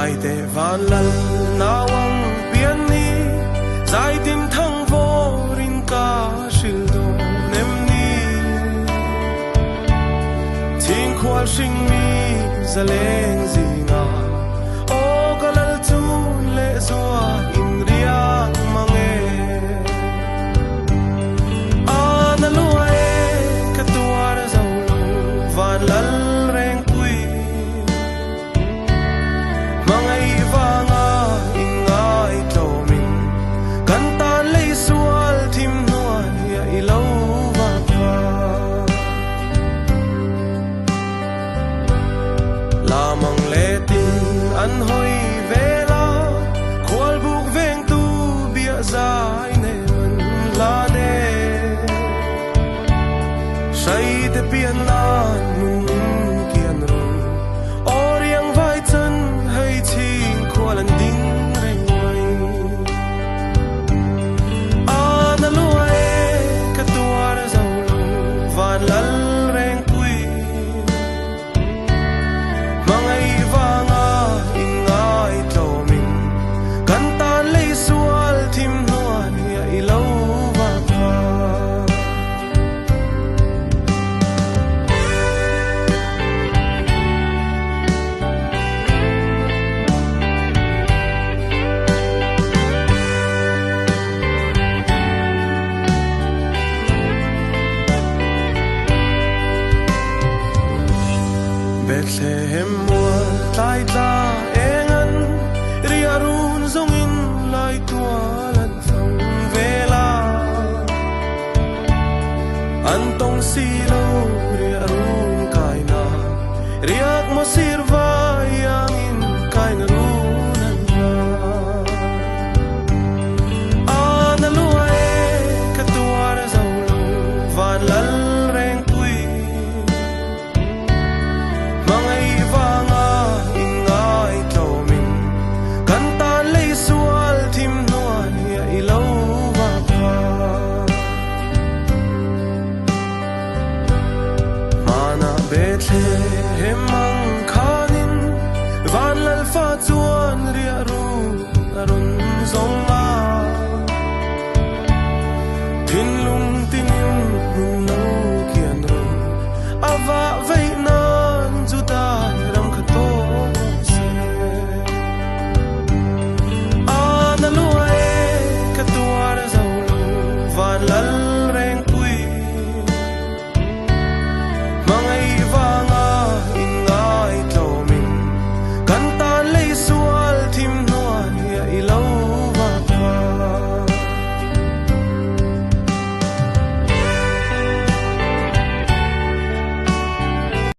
ai te van lal nawang pian ni zai tim thang vo rin ka shil do nem ni thing khwal shing mi zaleng zinga o kalal chun le zua in riang mange ana luai ka tuar zau van lal reng pui mangai vanga ingai tomin kan tan lei sual thim nuai ya I lo va pa lamang le tin an hoi vela khwal buk veng tu bia zai ne man la ne sai te pian nan mun kian ro oriang vai chan hai ching khwal an ding reng mai ana luai ka tuar zau lo van lal reng pui mangai vanga ingai tomin kan tan lei sual thim nuai ya I lo va pa Bethlehem mual tai tai